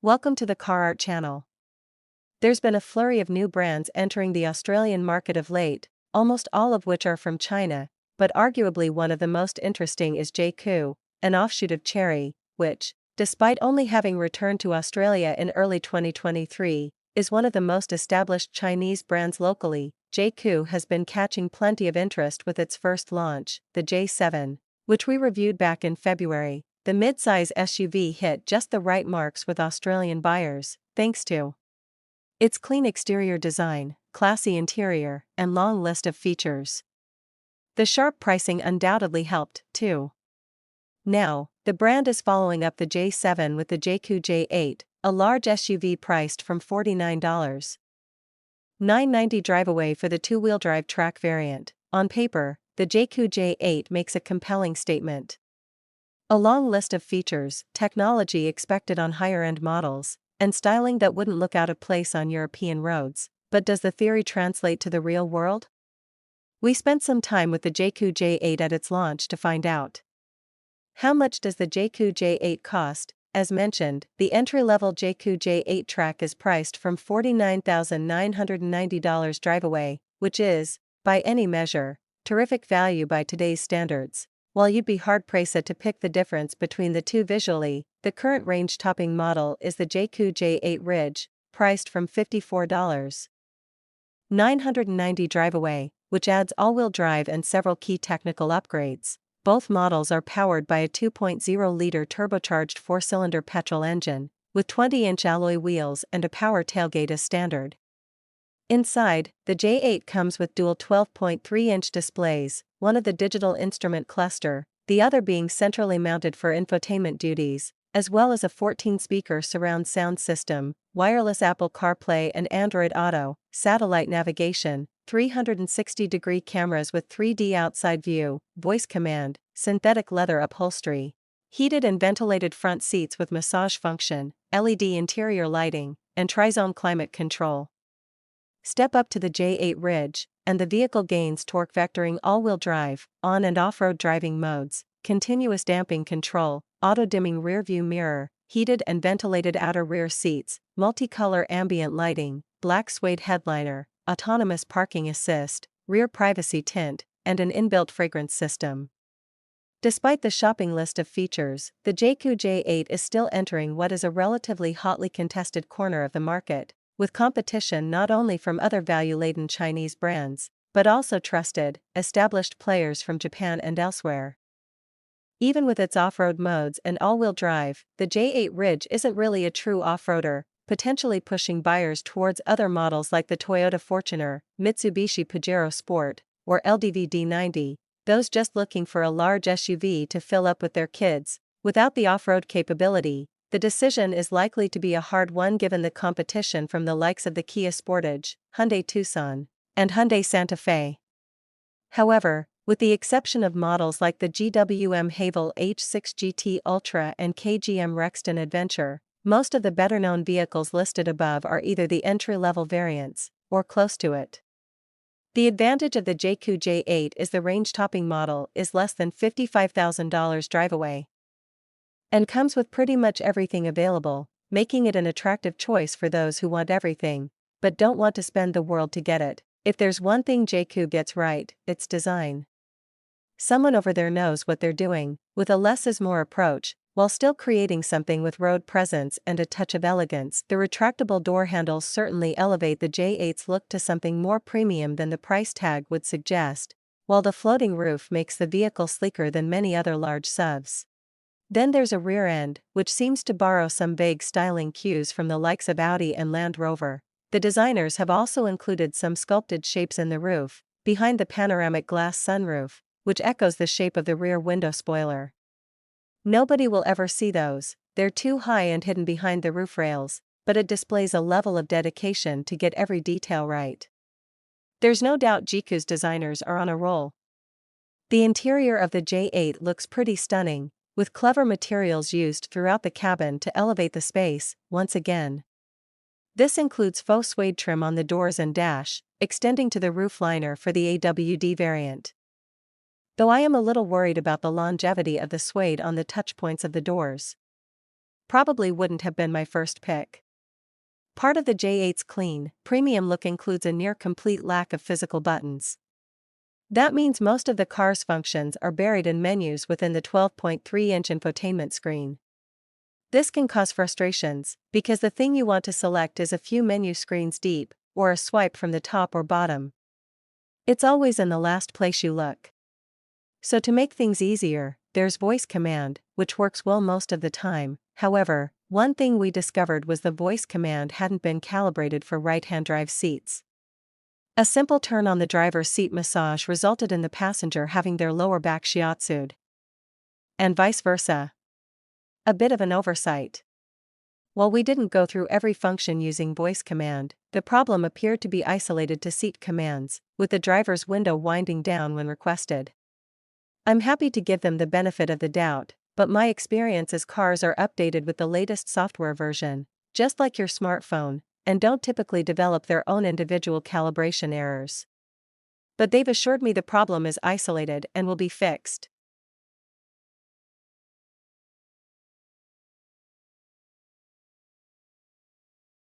Welcome to the CarArt channel. There's been a flurry of new brands entering the Australian market of late, almost all of which are from China, but arguably one of the most interesting is Jaecoo, an offshoot of Chery, which, despite only having returned to Australia in early 2023, is one of the most established Chinese brands locally. Jaecoo has been catching plenty of interest with its first launch, the J7, which we reviewed back in February. The mid-size SUV hit just the right marks with Australian buyers, thanks to its clean exterior design, classy interior, and long list of features. The sharp pricing undoubtedly helped, too. Now, the brand is following up the J7 with the Jaecoo J8, a large SUV priced from $49,990 drive-away for the two-wheel drive track variant. On paper, the Jaecoo J8 makes a compelling statement. A long list of features, technology expected on higher-end models, and styling that wouldn't look out of place on European roads. But does the theory translate to the real world? We spent some time with the Jaecoo J8 at its launch to find out. How much does the Jaecoo J8 cost? As mentioned, the entry-level Jaecoo J8 track is priced from $49,990 drive-away, which is, by any measure, terrific value by today's standards. While you'd be hard-pressed to pick the difference between the two visually, the current range-topping model is the Jaecoo J8 Ridge, priced from $54,990 drive-away, which adds all-wheel drive and several key technical upgrades. Both models are powered by a 2.0-liter turbocharged four-cylinder petrol engine, with 20-inch alloy wheels and a power tailgate as standard. Inside, the J8 comes with dual 12.3-inch displays, one of the digital instrument cluster, the other being centrally mounted for infotainment duties, as well as a 14-speaker surround sound system, wireless Apple CarPlay and Android Auto, satellite navigation, 360-degree cameras with 3D outside view, voice command, synthetic leather upholstery, heated and ventilated front seats with massage function, LED interior lighting, and tri-zone climate control. Step up to the J8 Ridge, and the vehicle gains torque vectoring all-wheel drive, on- and off-road driving modes, continuous damping control, auto-dimming rear-view mirror, heated and ventilated outer rear seats, multicolor ambient lighting, black suede headliner, autonomous parking assist, rear privacy tint, and an inbuilt fragrance system. Despite the shopping list of features, the Jaecoo J8 is still entering what is a relatively hotly contested corner of the market, with competition not only from other value-laden Chinese brands, but also trusted, established players from Japan and elsewhere. Even with its off-road modes and all-wheel drive, the J8 Ridge isn't really a true off-roader, potentially pushing buyers towards other models like the Toyota Fortuner, Mitsubishi Pajero Sport, or LDV D90, those just looking for a large SUV to fill up with their kids. Without the off-road capability, the decision is likely to be a hard one given the competition from the likes of the Kia Sportage, Hyundai Tucson, and Hyundai Santa Fe. However, with the exception of models like the GWM Haval H6 GT Ultra and KGM Rexton Adventure, most of the better-known vehicles listed above are either the entry-level variants, or close to it. The advantage of the Jaecoo J8 is the range-topping model is less than $55,000 drive-away, and comes with pretty much everything available, making it an attractive choice for those who want everything, but don't want to spend the world to get it. If there's one thing Jaecoo gets right, it's design. Someone over there knows what they're doing, with a less is more approach, while still creating something with road presence and a touch of elegance. The retractable door handles certainly elevate the J8's look to something more premium than the price tag would suggest, while the floating roof makes the vehicle sleeker than many other large SUVs. Then there's a rear end, which seems to borrow some vague styling cues from the likes of Audi and Land Rover. The designers have also included some sculpted shapes in the roof, behind the panoramic glass sunroof, which echoes the shape of the rear window spoiler. Nobody will ever see those, they're too high and hidden behind the roof rails, but it displays a level of dedication to get every detail right. There's no doubt Jaecoo's designers are on a roll. The interior of the J8 looks pretty stunning, with clever materials used throughout the cabin to elevate the space. Once again, this includes faux suede trim on the doors and dash, extending to the roof liner for the AWD variant. Though I am a little worried about the longevity of the suede on the touchpoints of the doors. probably wouldn't have been my first pick. Part of the J8's clean, premium look includes a near-complete lack of physical buttons. That means most of the car's functions are buried in menus within the 12.3-inch infotainment screen. This can cause frustrations, because the thing you want to select is a few menu screens deep, or a swipe from the top or bottom. It's always in the last place you look. So to make things easier, there's voice command, which works well most of the time. However, one thing we discovered was the voice command hadn't been calibrated for right-hand drive seats. A simple turn on the driver's seat massage resulted in the passenger having their lower back shiatsued. And vice versa. A bit of an oversight. While we didn't go through every function using voice command, the problem appeared to be isolated to seat commands, with the driver's window winding down when requested. I'm happy to give them the benefit of the doubt, but my experience is cars are updated with the latest software version, just like your smartphone, and don't typically develop their own individual calibration errors. But they've assured me the problem is isolated and will be fixed.